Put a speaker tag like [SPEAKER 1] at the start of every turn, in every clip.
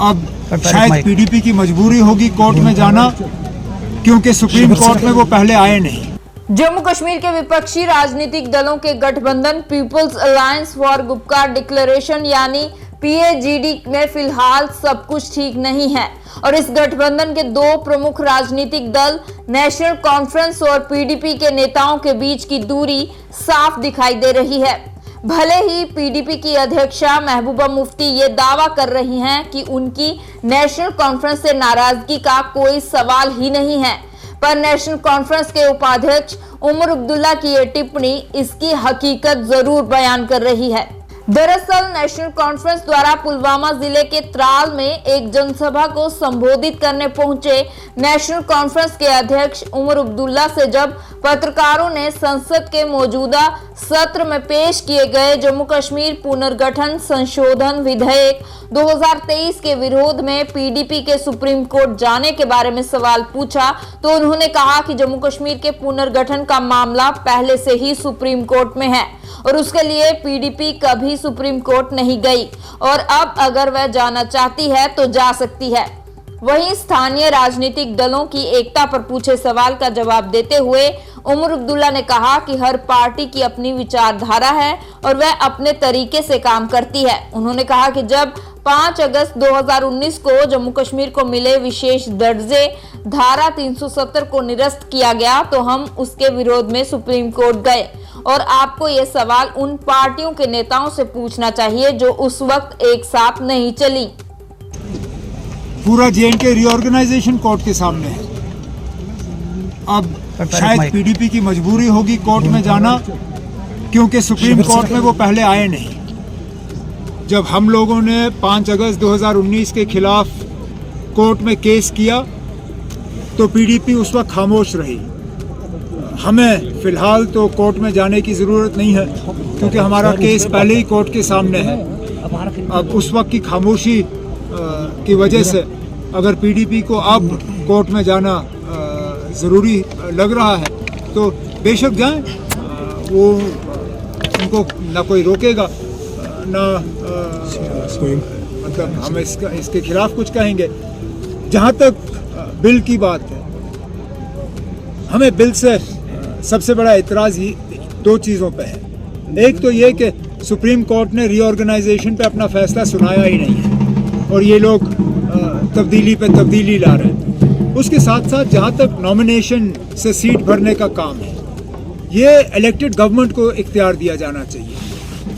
[SPEAKER 1] अब शायद पीडीपी की मजबूरी होगी कोर्ट में जाना, क्योंकि सुप्रीम कोर्ट में वो पहले आए नहीं।
[SPEAKER 2] जम्मू कश्मीर के विपक्षी राजनीतिक दलों के गठबंधन people's alliance for Gupkar declaration यानी PAGD में फिलहाल सब कुछ ठीक नहीं है और इस गठबंधन के दो प्रमुख राजनीतिक दल नेशनल कॉन्फ्रेंस और PDP के नेताओं के बीच की दूरी साफ दिखाई दे रही है। भले ही PDP की अध्यक्षा महबूबा मुफ्ती ये दावा कर रही हैं कि उनकी नेशनल कॉन्फ्रेंस से नाराजगी का कोई सवाल ही नहीं है, पर नेशनल कॉन्फ्रेंस के उपाध्यक्ष उमर अब्दुल्ला की ये टिप्पणी इसकी हकीकत जरूर बयान कर रही है। दरअसल नेशनल कॉन्फ्रेंस द्वारा पुलवामा जिले के त्राल में एक जनसभा को संबोधित करने पहुंचे नेशनल कॉन्फ्रेंस के अध्यक्ष उमर अब्दुल्ला से जब पत्रकारों ने संसद के मौजूदा सत्र में पेश किए गए जम्मू कश्मीर पुनर्गठन संशोधन विधेयक 2023 के विरोध में PDP के सुप्रीम कोर्ट जाने के बारे में सवाल पूछा, तो उन्होंने कहा कि जम्मू कश्मीर के पुनर्गठन का मामला पहले से ही सुप्रीम कोर्ट में है और उसके लिए PDP कभी सुप्रीम कोर्ट नहीं गई और अब अगर वह जाना चाहती है तो जा सकती है। वहीं स्थानीय राजनीतिक दलों की एकता पर पूछे सवाल का जवाब देते हुए उमर अब्दुल्ला ने कहा कि हर पार्टी की अपनी विचारधारा है और वह अपने तरीके से काम करती है। उन्होंने कहा कि जब 5 अगस्त 2019 को जम्मू कश्मीर को मिले विशेष दर्जे धारा 370 को निरस्त किया गया तो हम उसके विरोध में सुप्रीम कोर्ट गए और आपको ये सवाल उन पार्टियों के नेताओं से पूछना चाहिए जो उस वक्त एक साथ नहीं चली।
[SPEAKER 1] पूरा J&K रीऑर्गेनाइजेशन कोर्ट के सामने है। अब शायद PDP की मजबूरी होगी कोर्ट में जाना, क्योंकि सुप्रीम कोर्ट में वो पहले आए नहीं। जब हम लोगों ने 5 अगस्त 2019 के खिलाफ कोर्ट में केस किया तो PDP उस वक्त खामोश रही। हमें फिलहाल तो कोर्ट में जाने की ज़रूरत नहीं है, क्योंकि हमारा केस पहले ही कोर्ट के सामने है। अब उस वक्त की खामोशी की वजह से अगर PDP को अब कोर्ट में जाना ज़रूरी लग रहा है तो बेशक जाएं, वो उनको ना कोई रोकेगा ना मतलब हम इसके खिलाफ कुछ कहेंगे। जहाँ तक बिल की बात है, हमें बिल से सबसे बड़ा एतराज़ ही 2 चीज़ों पे है। एक तो ये कि सुप्रीम कोर्ट ने रीऑर्गेनाइजेशन पे अपना फैसला सुनाया ही नहीं है और ये लोग तब्दीली पे तब्दीली ला रहे हैं। उसके साथ साथ जहाँ तक नॉमिनेशन से सीट भरने का काम है, ये इलेक्टेड गवर्नमेंट को इख्तियार दिया जाना चाहिए।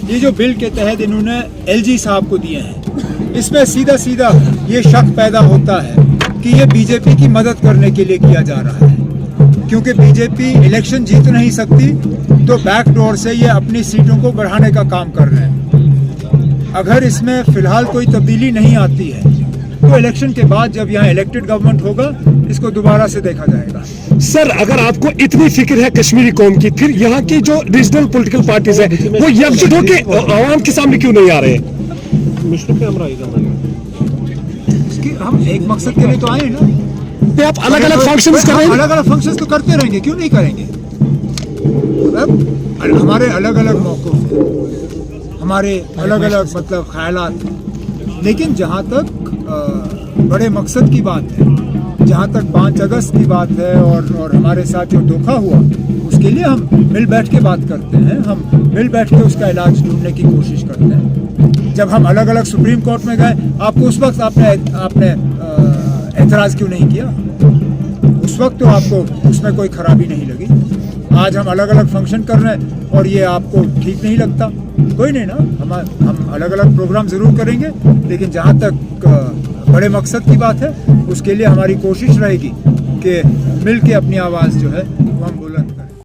[SPEAKER 1] ये जो बिल के तहत इन्होंने LG साहब को दिए हैं, इसमें सीधा सीधा ये शक पैदा होता है कि ये बीजेपी की मदद करने के लिए किया जा रहा है, क्योंकि बीजेपी इलेक्शन जीत नहीं सकती तो बैकडोर से ये अपनी सीटों को बढ़ाने का काम कर रहे हैं। अगर इसमें फिलहाल कोई तब्दीली नहीं आती है तो इलेक्शन के बाद जब यहाँ इलेक्टेड गवर्नमेंट होगा इसको दोबारा से देखा जाएगा।
[SPEAKER 3] सर, अगर आपको इतनी फिक्र है कश्मीरी कौम की, फिर यहाँ की जो रीजनल पॉलिटिकल पार्टीज है वो एकजुट होकर आवाम के सामने क्यों नहीं आ रहे?
[SPEAKER 1] हम एक मकसद के लिए तो आए ना।
[SPEAKER 3] आप अलग अलग फंक्शंस कर रहे हैं।
[SPEAKER 1] अलग अलग फंक्शंस तो करते रहेंगे, क्यों नहीं करेंगे। अब हमारे अलग अलग मौक़िफ़ हैं, हमारे अलग अलग मतलब ख्यालात हैं, लेकिन जहाँ तक बड़े मकसद की बात है, जहाँ तक 5 अगस्त की बात है और हमारे साथ जो धोखा हुआ उसके लिए हम मिल बैठ के बात करते हैं, हम मिल बैठ के उसका इलाज ढूंढने की कोशिश करते हैं। जब हम अलग अलग सुप्रीम कोर्ट में गए, आपको उस वक्त आपने एतराज़ क्यों नहीं किया? उस वक्त तो आपको उसमें कोई खराबी नहीं लगी। आज हम अलग अलग फंक्शन कर रहे हैं और ये आपको ठीक नहीं लगता, कोई नहीं ना, हम अलग अलग प्रोग्राम ज़रूर करेंगे, लेकिन जहाँ तक बड़े मकसद की बात है उसके लिए हमारी कोशिश रहेगी कि मिल के अपनी आवाज़ जो है